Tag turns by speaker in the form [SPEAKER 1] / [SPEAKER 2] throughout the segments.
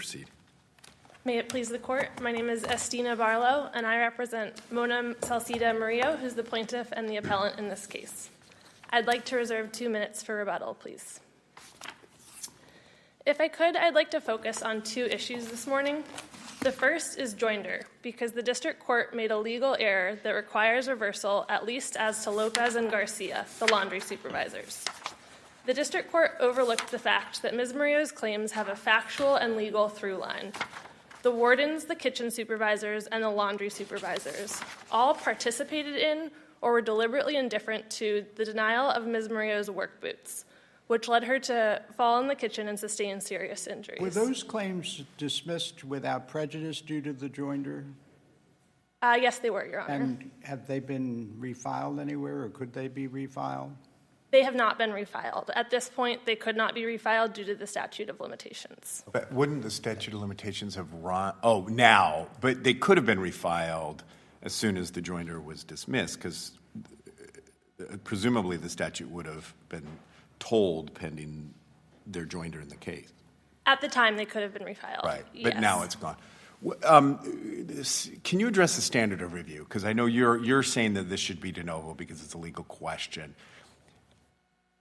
[SPEAKER 1] proceed.
[SPEAKER 2] May it please the court, my name is Estina Barlow, and I represent Mona Salcida Murillo, who's the plaintiff and the appellant in this case. I'd like to reserve 2 minutes for rebuttal, please. If I could, I'd like to focus on 2 issues this morning. The first is joinder, because the district court made a legal error that requires reversal, at least as to Lopez and Garcia, the laundry supervisors. The district court overlooked the fact that Ms. Murillo's claims have a factual and legal through line. The wardens, the kitchen supervisors, and the laundry supervisors all participated in or were deliberately indifferent to the denial of Ms. Murillo's work boots, which led her to fall in the kitchen and sustain serious injuries.
[SPEAKER 3] Were those claims dismissed without prejudice due to the joinder?
[SPEAKER 2] Yes, they were, Your Honor.
[SPEAKER 3] And have they been refiled anywhere, or could they be refiled?
[SPEAKER 2] They have not been refiled. At this point, they could not be refiled due to the statute of limitations.
[SPEAKER 1] But wouldn't the statute of limitations have run? Oh, now. But they could have been refiled as soon as the joinder was dismissed, because presumably the statute would have been told pending their joinder in the case.
[SPEAKER 2] At the time, they could have been refiled.
[SPEAKER 1] Right.
[SPEAKER 2] Yes.
[SPEAKER 1] But now it's gone. Can you address the standard of review? Because I know you're saying that this should be de novo because it's a legal question.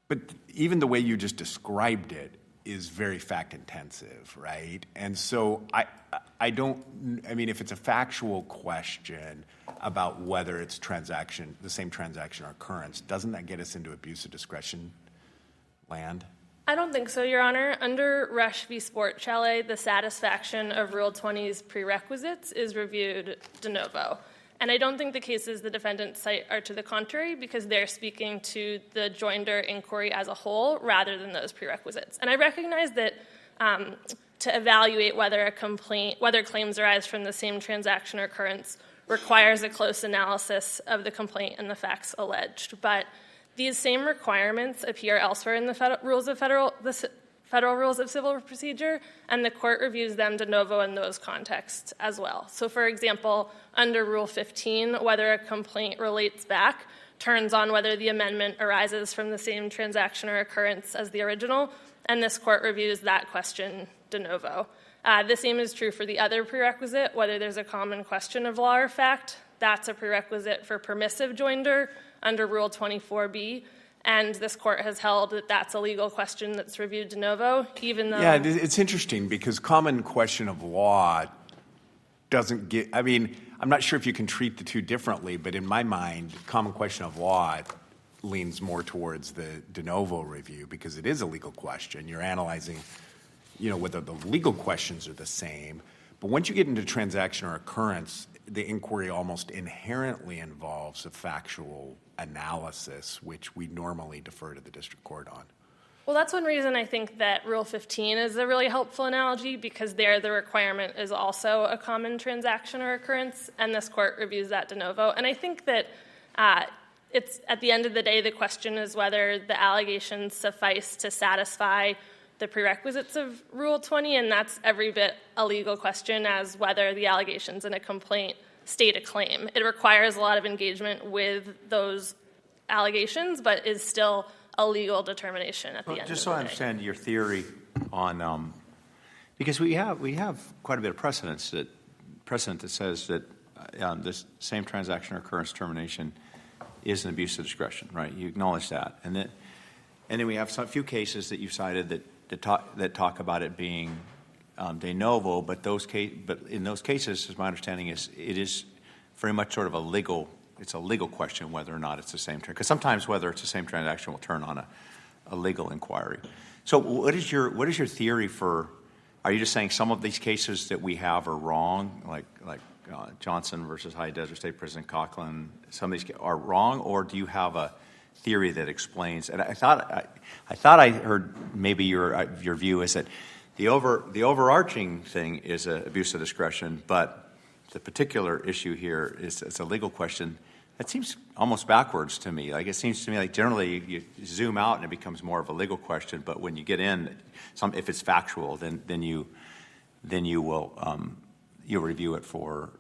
[SPEAKER 1] But even the way you just described it is very fact-intensive, right? And so I mean, if it's a factual question about whether it's the same transaction or occurrence, doesn't that get us into abuse of discretion land?
[SPEAKER 2] I don't think so, Your Honor. Under Rush v. Sport Chalet, the satisfaction of Rule 20's prerequisites is reviewed de novo. And I don't think the cases the defendants cite are to the contrary, because they're speaking to the joinder inquiry as a whole rather than those prerequisites. And I recognize that to evaluate whether claims arise from the same transaction or occurrence requires a close analysis of the complaint and the facts alleged. But these same requirements appear elsewhere in the Federal Rules of Civil Procedure, and the court reviews them de novo in those contexts as well. So, for example, under Rule 15, whether a complaint relates back turns on whether the amendment arises from the same transaction or occurrence as the original, and this court reviews that question de novo. The same is true for the other prerequisite, whether there's a common question of law or fact. That's a prerequisite for permissive joinder under Rule 24b. And this court has held that that's a legal question that's reviewed de novo, even though...
[SPEAKER 1] Yeah, it's interesting because common question of law doesn't get... I mean, I'm not sure if you can treat the two differently, but in my mind, common question of law leans more towards the de novo review because it is a legal question. You're analyzing, whether the legal questions are the same. But once you get into transaction or occurrence, the inquiry almost inherently involves a factual analysis, which we normally defer to the district court on.
[SPEAKER 2] Well, that's one reason I think that Rule 15 is a really helpful analogy, because there the requirement is also a common transaction or occurrence, and this court reviews that de novo. And I think that it's, at the end of the day, the question is whether the allegations suffice to satisfy the prerequisites of Rule 20, and that's every bit a legal question as whether the allegations in a complaint state a claim. It requires a lot of engagement with those allegations, but is still a legal determination at the end of the day.
[SPEAKER 4] Just so I understand your theory on, because we have quite a bit of precedent that says that this same transaction or occurrence termination is an abuse of discretion, right? You acknowledge that, and then we have a few cases that you've cited that talk about it being de novo, but in those cases, as my understanding is, it is very much sort of a legal question whether or not it's the same transaction. Because sometimes whether it's the same transaction will turn on a legal inquiry. So what is your theory for? Are you just saying some of these cases that we have are wrong, like Johnson versus High Desert State Prison, Coughlin? Some of these are wrong, or do you have a theory that explains? And I thought I heard maybe your view is that the overarching thing is an abuse of discretion, but the particular issue here is it's a legal question. That seems almost backwards to me. Like, it seems to me like generally you zoom out and it becomes more of a legal question, but when you get in, if it's factual, then you will you'll review it for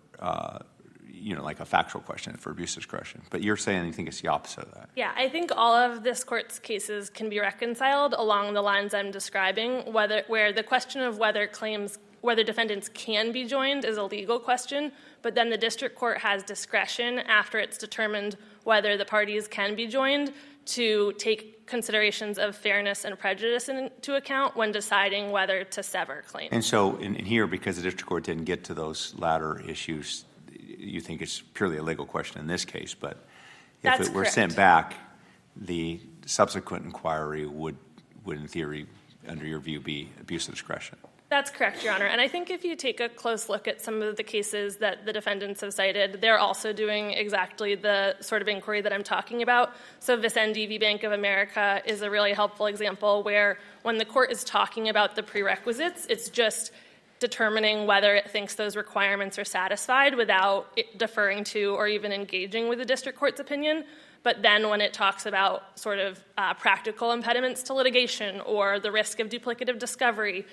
[SPEAKER 4] like a factual question for abuse of discretion. But you're saying you think it's the opposite of that.
[SPEAKER 2] Yeah, I think all of this court's cases can be reconciled along the lines I'm describing, where the question of whether claims whether defendants can be joined is a legal question, but then the district court has discretion after it's determined whether the parties can be joined to take considerations of fairness and prejudice into account when deciding whether to sever claims.
[SPEAKER 4] And so in here, because the district court didn't get to those latter issues, you think it's purely a legal question in this case, but if
[SPEAKER 2] That's
[SPEAKER 4] it were
[SPEAKER 2] correct.
[SPEAKER 4] sent back, the subsequent inquiry would in theory, under your view, be abuse of discretion.
[SPEAKER 2] That's correct, Your Honor. And I think if you take a close look at some of the cases that the defendants have cited, they're also doing exactly the sort of inquiry that I'm talking about. So Vicendi v. Bank of America is a really helpful example where when the court is talking about the prerequisites, it's just determining whether it thinks those requirements are satisfied without it deferring to or even engaging with the district court's opinion. But then when it talks about sort of practical impediments to litigation or the risk of duplicative discovery,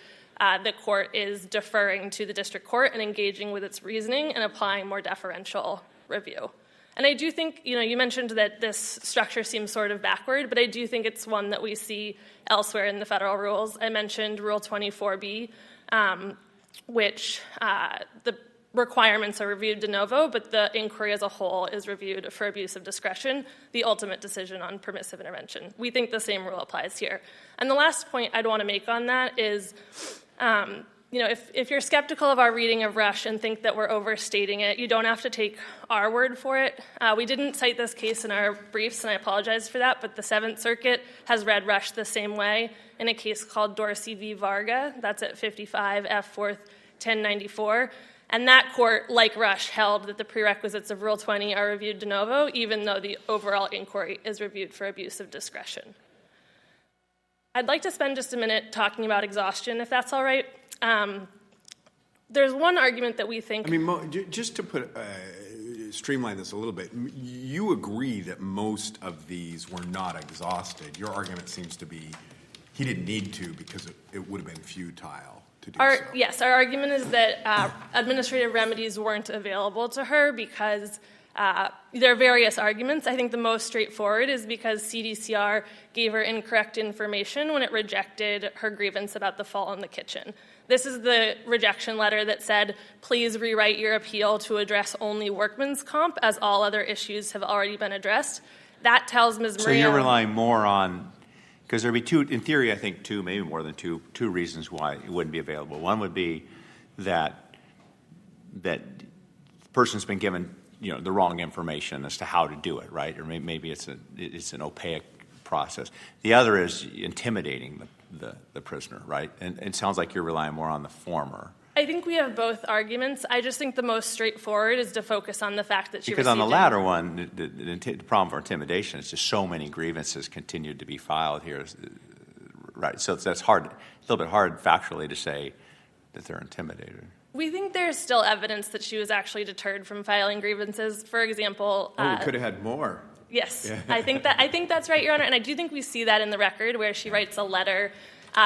[SPEAKER 2] the court is deferring to the district court and engaging with its reasoning and applying more deferential review. And I do think, you mentioned that this structure seems sort of backward, but I do think it's one that we see elsewhere in the federal rules. I mentioned Rule 24B, which the requirements are reviewed de novo, but the inquiry as a whole is reviewed for abuse of discretion, the ultimate decision on permissive intervention. We think the same rule applies here. And the last point I'd want to make on that is, if you're skeptical of our reading of Rush and think that we're overstating it, you don't have to take our word for it. We didn't cite this case in our briefs, and I apologize for that, but the Seventh Circuit has read Rush the same way in a case called Dorsey v. Varga. That's at 55 F. 4th, 1094. And that court, like Rush, held that the prerequisites of Rule 20 are reviewed de novo, even though the overall inquiry is reviewed for abuse of discretion. I'd like to spend just a minute talking about exhaustion, if that's all right. There's one argument that we think...
[SPEAKER 1] Just to streamline this a little bit, you agree that most of these were not exhausted. Your argument seems to be he didn't need to because it would have been futile to do so.
[SPEAKER 2] Yes, our argument is that administrative remedies weren't available to her because there are various arguments. I think the most straightforward is because CDCR gave her incorrect information when it rejected her grievance about the fall in the kitchen. This is the rejection letter that said, please rewrite your appeal to address only workman's comp, as all other issues have already been addressed. That tells Ms. Maria...
[SPEAKER 4] So you're relying more on... Because there'd be two, in theory, I think two, maybe more than two reasons why it wouldn't be available. One would be that the person's been given, the wrong information as to how to do it, right? Or maybe it's an opaque process. The other is intimidating the prisoner, right? And it sounds like you're relying more on the former.
[SPEAKER 2] I think we have both arguments. I just think the most straightforward is to focus on the fact that she
[SPEAKER 4] Because on the latter one, the problem for intimidation is just so many grievances continued to be filed here, right? So that's hard, a little bit hard factually to say that they're intimidated.
[SPEAKER 2] We think there's still evidence that she was actually deterred from filing grievances. For example...
[SPEAKER 1] we could have had more.
[SPEAKER 2] Yes,
[SPEAKER 1] Yeah.
[SPEAKER 2] I think that's right, Your Honor, and I do think we see that in the record where she writes a letter.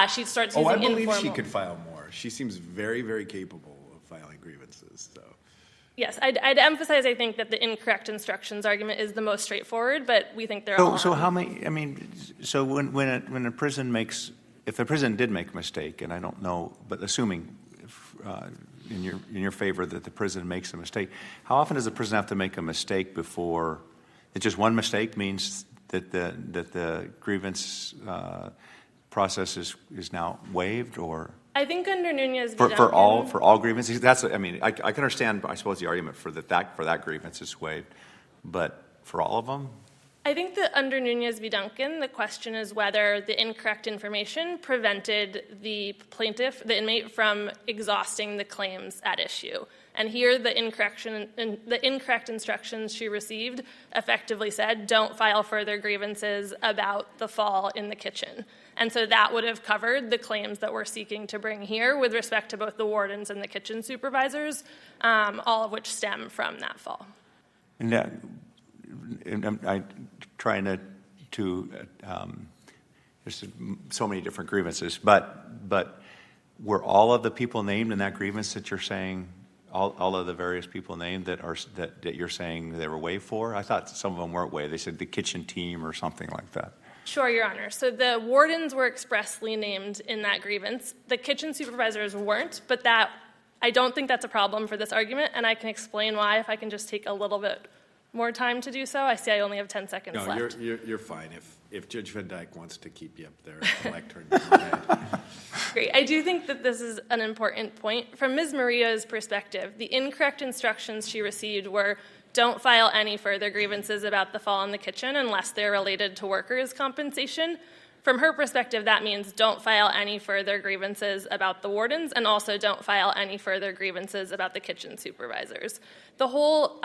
[SPEAKER 2] She starts using
[SPEAKER 1] I believe
[SPEAKER 2] informal...
[SPEAKER 1] she could file more. She seems very, very capable of filing grievances. So.
[SPEAKER 2] Yes, I'd emphasize, I think, that the incorrect instructions argument is the most straightforward, but we think there are...
[SPEAKER 4] So how many? So when a prison makes, if the prison did make a mistake, and I don't know, but assuming in your favor that the prison makes a mistake, how often does the prison have to make a mistake before? It's just one mistake means that the grievance process is now waived, or?
[SPEAKER 2] I think under Nunez v.
[SPEAKER 4] For
[SPEAKER 2] Duncan...
[SPEAKER 4] all grievances, I can understand, I suppose, the argument for that grievance is waived, but for all of them?
[SPEAKER 2] I think that under Nunez v. Duncan, the question is whether the incorrect information prevented the plaintiff, the inmate, from exhausting the claims at issue. And here, the incorrect instructions she received effectively said, don't file further grievances about the fall in the kitchen. And so that would have covered the claims that we're seeking to bring here with respect to both the wardens and the kitchen supervisors, all of which stem from that fall.
[SPEAKER 4] And I'm trying to there's so many different grievances, but were all of the people named in that grievance that you're saying, all of the various people named that you're saying they were waived for? I thought some of them weren't waived. They said the kitchen team or something like that.
[SPEAKER 2] Sure, Your Honor. So the wardens were expressly named in that grievance. The kitchen supervisors weren't, but I don't think that's a problem for this argument, and I can explain why if I can just take a little bit more time to do so. I see I only have 10 seconds
[SPEAKER 1] No,
[SPEAKER 2] left.
[SPEAKER 1] you're fine. If Judge Van Dyke wants to keep you up there at the lectern, go ahead.
[SPEAKER 2] Great. I do think that this is an important point. From Ms. Maria's perspective, the incorrect instructions she received were, don't file any further grievances about the fall in the kitchen unless they're related to workers' compensation. From her perspective, that means don't file any further grievances about the wardens, and also don't file any further grievances about the kitchen supervisors. The whole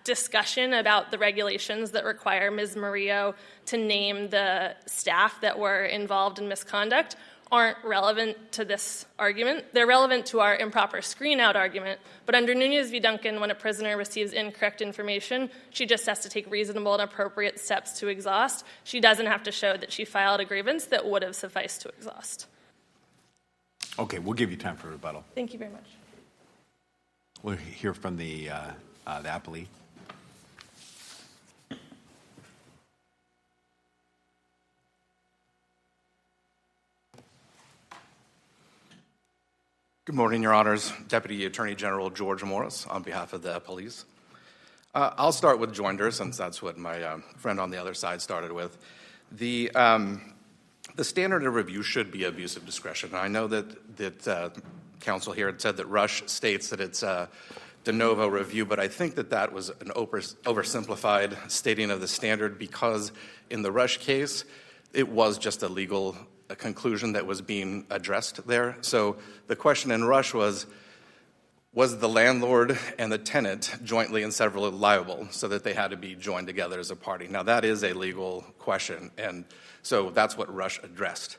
[SPEAKER 2] discussion about the regulations that require Ms. Murillo to name the staff that were involved in misconduct aren't relevant to this argument. They're relevant to our improper screen-out argument, but under Nunez v. Duncan, when a prisoner receives incorrect information, she just has to take reasonable and appropriate steps to exhaust. She doesn't have to show that she filed a grievance that would have sufficed to exhaust.
[SPEAKER 1] Okay, we'll give you time for rebuttal.
[SPEAKER 2] Thank you very much.
[SPEAKER 1] We'll hear from the appellee.
[SPEAKER 5] Good morning, Your Honors. Deputy Attorney General George Morris on behalf of the police. I'll start with joinder, since that's what my friend on the other side started with. The standard of review should be abuse of discretion. I know that counsel here had said that Rush states that it's a de novo review, but I think that was an oversimplified stating of the standard, because in the Rush case, it was just a legal conclusion that was being addressed there. So the question in Rush was the landlord and the tenant jointly and severally liable, so that they had to be joined together as a party? Now, that is a legal question, and so that's what Rush addressed.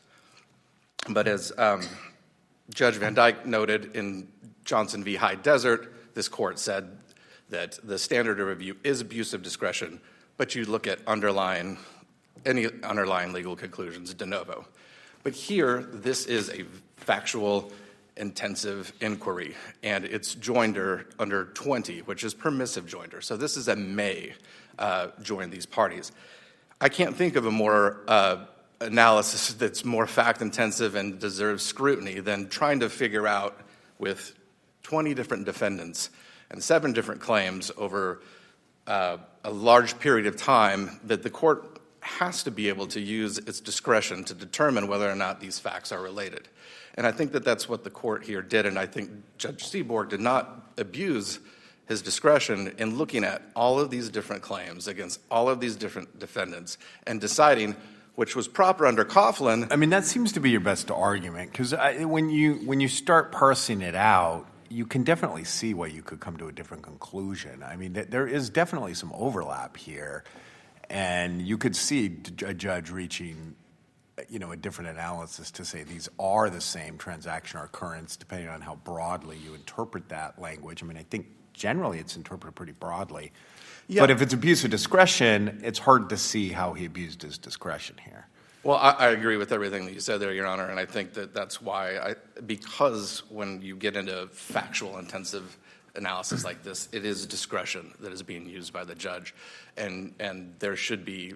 [SPEAKER 5] But as Judge Van Dyke noted in Johnson v. High Desert, this court said that the standard of review is abuse of discretion, but you look at any underlying legal conclusions de novo. But here, this is a factual, intensive inquiry, and it's joinder under 20, which is permissive joinder. So this is a may join these parties. I can't think of a more analysis that's more fact-intensive and deserves scrutiny than trying to figure out, with 20 different defendants and 7 different claims over a large period of time, that the court has to be able to use its discretion to determine whether or not these facts are related. And I think that that's what the court here did, and I think Judge Seaborg did not abuse his discretion in looking at all of these different claims against all of these different defendants and deciding which was proper under Coughlin.
[SPEAKER 1] I mean, that seems to be your best argument, because when you start parsing it out, you can definitely see why you could come to a different conclusion. I mean, there is definitely some overlap here. And you could see a judge reaching, a different analysis to say these are the same transaction or occurrence, depending on how broadly you interpret that language. I mean, I think generally it's interpreted pretty broadly. Yeah. But if it's abuse of discretion, it's hard to see how he abused his discretion here.
[SPEAKER 5] Well, I agree with everything that you said there, Your Honor, and I think that that's why, because when you get into factual intensive analysis like this, it is discretion that is being used by the judge, and there should be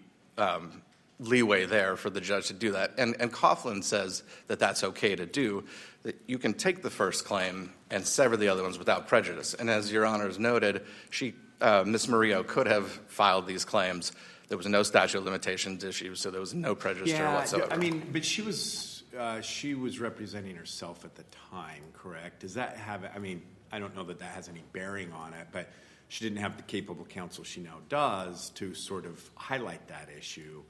[SPEAKER 5] leeway there for the judge to do that. And Coughlin says that that's okay to do, that you can take the first claim and sever the other ones without prejudice. And as Your Honor has noted, Ms. Murillo could have filed these claims. There was no statute of limitations issue, so there was no prejudice to her whatsoever.
[SPEAKER 1] I mean, but she was representing herself at the time, correct? Does that have? I mean, I don't know that has any bearing on it, but she didn't have the capable counsel she now does to sort of highlight that issue.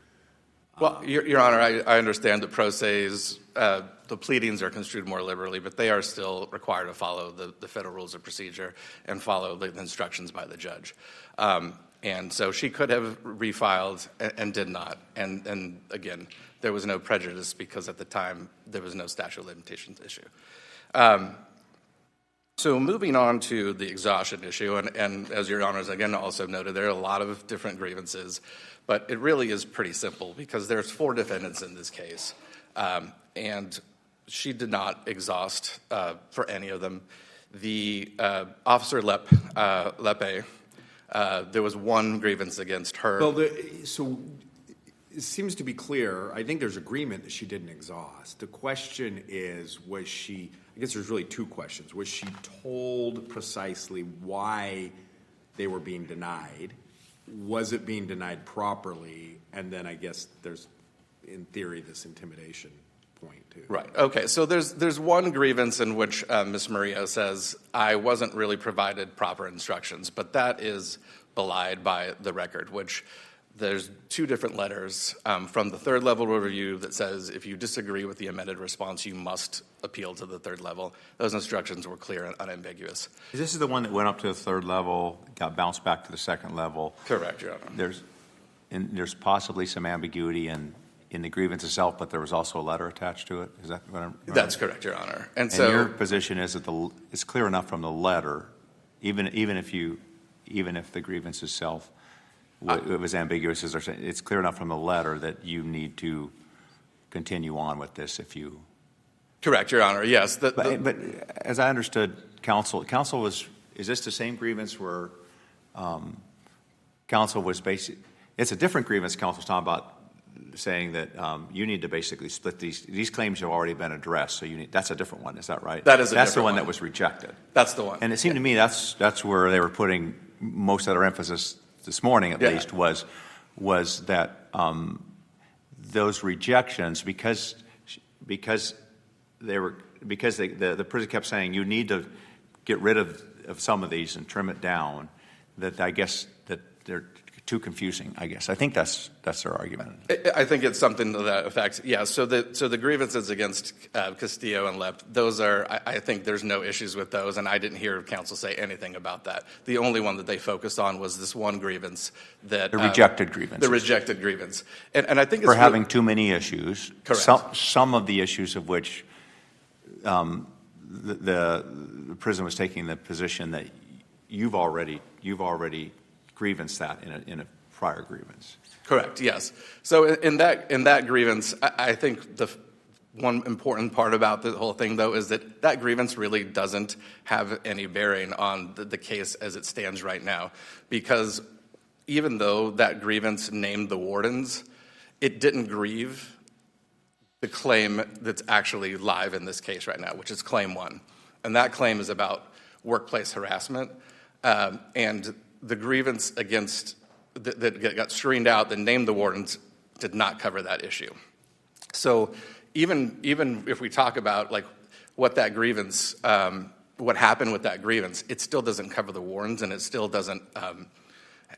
[SPEAKER 5] Well, Your Honor, I understand that pro se's, the pleadings are construed more liberally, but they are still required to follow the federal rules of procedure and follow the instructions by the judge. And so she could have refiled and did not. And again, there was no prejudice because at the time there was no statute of limitations issue. So moving on to the exhaustion issue, and as Your Honors again also noted, there are a lot of different grievances, but it really is pretty simple because there's 4 defendants in this case, and she did not exhaust for any of them. The Officer Lepe, there was 1 grievance against her.
[SPEAKER 1] Well, so it seems to be clear, I think there's agreement that she didn't exhaust. The question is, was she, I guess there's really two questions. Was she told precisely why they were being denied? Was it being denied properly? And then I guess there's, in theory, this intimidation point too.
[SPEAKER 5] Right. Okay. So there's one grievance in which Ms. Murillo says, I wasn't really provided proper instructions, but that is belied by the record, which there's two different letters from the third level review that says if you disagree with the amended response, you must appeal to the third level. Those instructions were clear and unambiguous.
[SPEAKER 4] This is the one that went up to the third level, got bounced back to the second level.
[SPEAKER 5] Correct, Your Honor.
[SPEAKER 4] There's possibly some ambiguity in the grievance itself, but there was also a letter attached to it. Is that what I'm?
[SPEAKER 5] That's correct, Your Honor. And
[SPEAKER 4] your
[SPEAKER 5] so
[SPEAKER 4] position is that it's clear enough from the letter, even if the grievance itself it was ambiguous, as they're saying, it's clear enough from the letter that you need to continue on with this if you.
[SPEAKER 5] correct, Your Honor. Yes.
[SPEAKER 4] But as I understood, counsel was. Is this the same grievance where counsel was basically? It's a different grievance. Counsel's talking about saying that you need to basically split these claims have already been addressed. So that's a different one. Is that right?
[SPEAKER 5] That is.
[SPEAKER 4] That's the one
[SPEAKER 5] that
[SPEAKER 4] was rejected.
[SPEAKER 5] That's the one.
[SPEAKER 4] And it seemed to me that's where they were putting most of their emphasis this morning, at least, was that those rejections because the prison kept saying you need to get rid of some of these and trim it down. That I guess that they're too confusing. I guess I think that's their argument.
[SPEAKER 5] I think it's something to that effect. Yeah. So the grievances against Castillo and Lepp, those are. I think there's no issues with those, and I didn't hear counsel say anything about that. The only one that they focused on was this one grievance that
[SPEAKER 4] The rejected grievance.
[SPEAKER 5] The rejected grievance, and I think it's
[SPEAKER 4] for having too many issues.
[SPEAKER 5] Correct.
[SPEAKER 4] Some of the issues of which the prison was taking the position that you've already grievance that in a prior grievance.
[SPEAKER 5] Correct. Yes. So in that grievance, I think the one important part about the whole thing, though, is that grievance really doesn't have any bearing on the case as it stands right now, because even though that grievance named the wardens, it didn't grieve the claim that's actually live in this case right now, which is Claim 1, and that claim is about workplace harassment, and the grievance against that got screened out that named the wardens did not cover that issue. So even if we talk about like what that grievance, what happened with that grievance, it still doesn't cover the wardens, and it still doesn't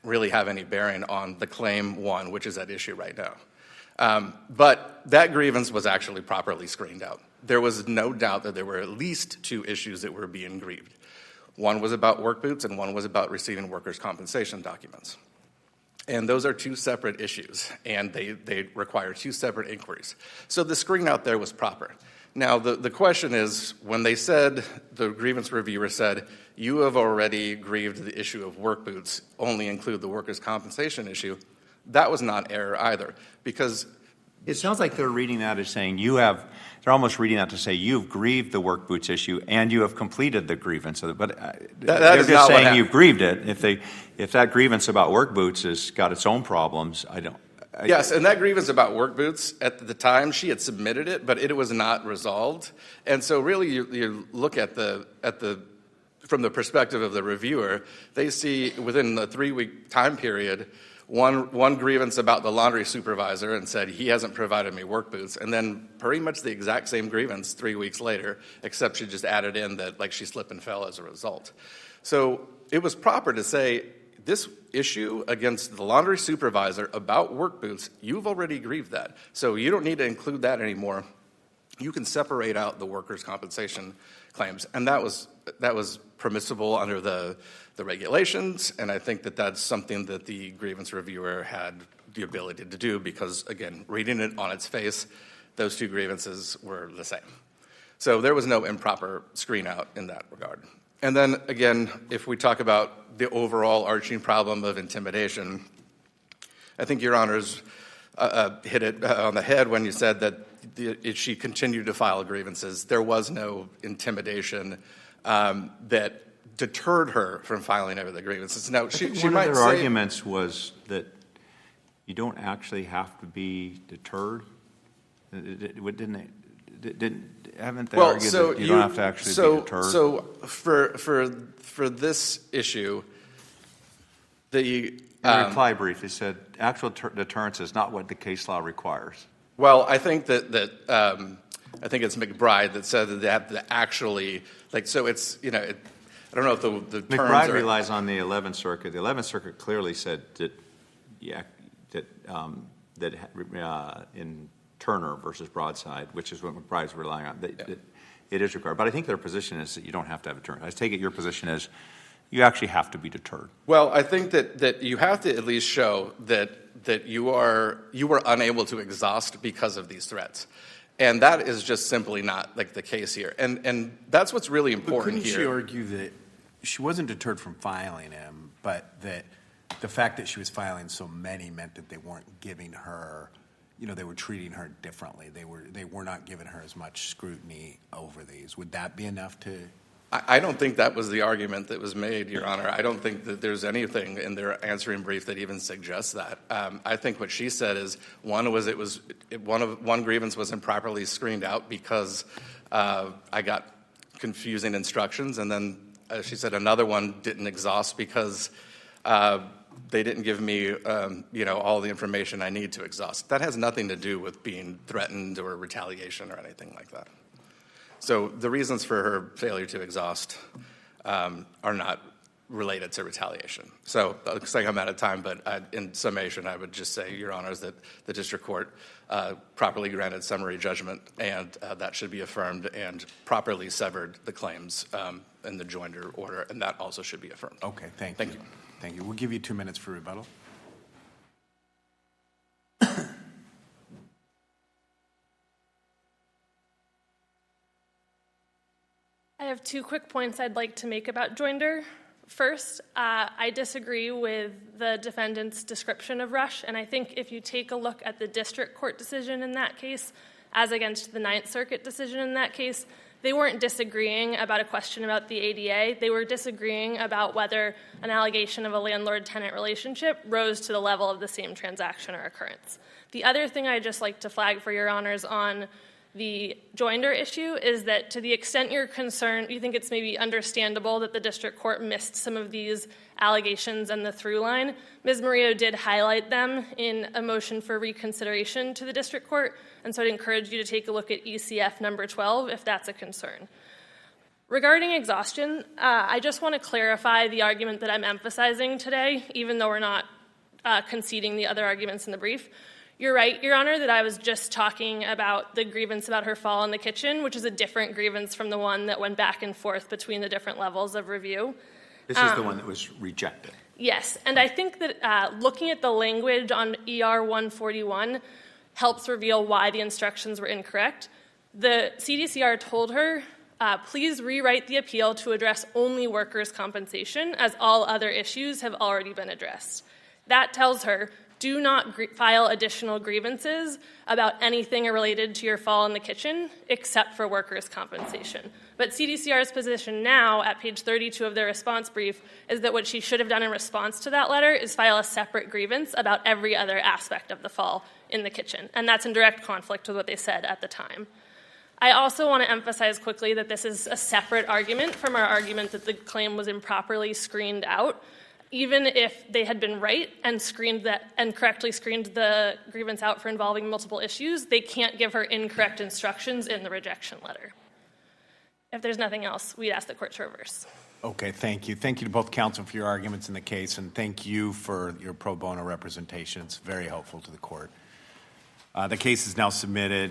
[SPEAKER 5] really have any bearing on the Claim 1, which is at issue right now. But that grievance was actually properly screened out. There was no doubt that there were at least two issues that were being grieved. One was about work boots, and one was about receiving workers' compensation documents. And those are two separate issues, and they require two separate inquiries. So the screen out there was proper. Now, the question is, when they said, the grievance reviewer said, you have already grieved the issue of work boots, only include the workers' compensation issue, that was not error either, because
[SPEAKER 4] it sounds like they're reading that as saying they're almost reading that to say you've grieved the work boots issue and you have completed the grievance. But they're
[SPEAKER 5] is
[SPEAKER 4] just
[SPEAKER 5] not what
[SPEAKER 4] saying
[SPEAKER 5] happened.
[SPEAKER 4] you've grieved it. If that grievance about work boots has got its own problems,
[SPEAKER 5] Yes, and that grievance about work boots, at the time, she had submitted it, but it was not resolved. And so really you look at from the perspective of the reviewer, they see within the 3-week time period, one grievance about the laundry supervisor and said he hasn't provided me work boots, and then pretty much the exact same grievance 3 weeks later, except she just added in that like she slipped and fell as a result. So it was proper to say this issue against the laundry supervisor about work boots, you've already grieved that, so you don't need to include that anymore. You can separate out the workers' compensation claims, and that was permissible under the regulations, and I think that that's something that the grievance reviewer had the ability to do because, again, reading it on its face, those two grievances were the same. So there was no improper screen out in that regard. And then, again, if we talk about the overall arching problem of intimidation, I think Your Honors hit it on the head when you said that she continued to file grievances. There was no intimidation that deterred her from filing over the grievances. Now, she
[SPEAKER 4] one
[SPEAKER 5] might
[SPEAKER 4] of their
[SPEAKER 5] say,
[SPEAKER 4] arguments was that you don't actually have to be deterred? Haven't they argued that you don't have to actually be deterred?
[SPEAKER 5] So for this issue, the
[SPEAKER 4] In the reply brief, they said actual deterrence is not what the case law requires.
[SPEAKER 5] well, I think that I think it's McBride that said that they have to actually so it's I don't know if the terms
[SPEAKER 4] McBride
[SPEAKER 5] are,
[SPEAKER 4] relies on the 11th Circuit. The 11th Circuit clearly said that in Turner versus Broadside, which is what McBride's relying on, that it is required. But I think their position is that you don't have to have a deterrent. I take it your position is you actually have to be deterred.
[SPEAKER 5] Well, I think that you have to at least show that you were unable to exhaust because of these threats. And that is just simply not the case here. And that's what's really
[SPEAKER 1] But
[SPEAKER 5] important
[SPEAKER 1] couldn't
[SPEAKER 5] here.
[SPEAKER 1] she argue that she wasn't deterred from filing him, but that the fact that she was filing so many meant that they weren't giving her, they were treating her differently. They were not giving her as much scrutiny over these. Would that be enough to?
[SPEAKER 5] I don't think that was the argument that was made, Your Honor. I don't think that there's anything in their answering brief that even suggests that. I think what she said is one grievance was improperly screened out because I got confusing instructions, and then she said another one didn't exhaust because they didn't give me all the information I need to exhaust. That has nothing to do with being threatened or retaliation or anything like that. So the reasons for her failure to exhaust are not related to retaliation. So it looks like I'm out of time, but in summation, I would just say, Your Honors, that the district court properly granted summary judgment, and that should be affirmed, and properly severed the claims in the joinder order, and that also should be affirmed.
[SPEAKER 1] Okay, thank you.
[SPEAKER 5] Thank you.
[SPEAKER 1] Thank you. We'll give you 2 minutes for rebuttal.
[SPEAKER 2] I have 2 quick points I'd like to make about joinder. First, I disagree with the defendant's description of Rush, and I think if you take a look at the district court decision in that case, as against the Ninth Circuit decision in that case, they weren't disagreeing about a question about the ADA. They were disagreeing about whether an allegation of a landlord-tenant relationship rose to the level of the same transaction or occurrence. The other thing I'd just like to flag for Your Honors on the joinder issue is that to the extent you're concerned, you think it's maybe understandable that the district court missed some of these allegations and the through line. Ms. Murillo did highlight them in a motion for reconsideration to the district court, and so I'd encourage you to take a look at ECF number 12 if that's a concern. Regarding exhaustion, I just want to clarify the argument that I'm emphasizing today, even though we're not conceding the other arguments in the brief. You're right, Your Honor, that I was just talking about the grievance about her fall in the kitchen, which is a different grievance from the one that went back and forth between the different levels of review.
[SPEAKER 4] This is the one that was rejected.
[SPEAKER 2] Yes, and I think that looking at the language on ER 141 helps reveal why the instructions were incorrect. The CDCR told her, please rewrite the appeal to address only workers' compensation, as all other issues have already been addressed. That tells her, do not file additional grievances about anything related to your fall in the kitchen except for workers' compensation. But CDCR's position now, at page 32 of their response brief, is that what she should have done in response to that letter is file a separate grievance about every other aspect of the fall in the kitchen. And that's in direct conflict with what they said at the time. I also want to emphasize quickly that this is a separate argument from our argument that the claim was improperly screened out. Even if they had been right and correctly screened the grievance out for involving multiple issues, they can't give her incorrect instructions in the rejection letter. If there's nothing else, we'd ask the court to reverse.
[SPEAKER 1] Okay, thank you. Thank you to both counsel for your arguments in the case, and thank you for your pro bono representation. It's very helpful to the court. The case is now submitted.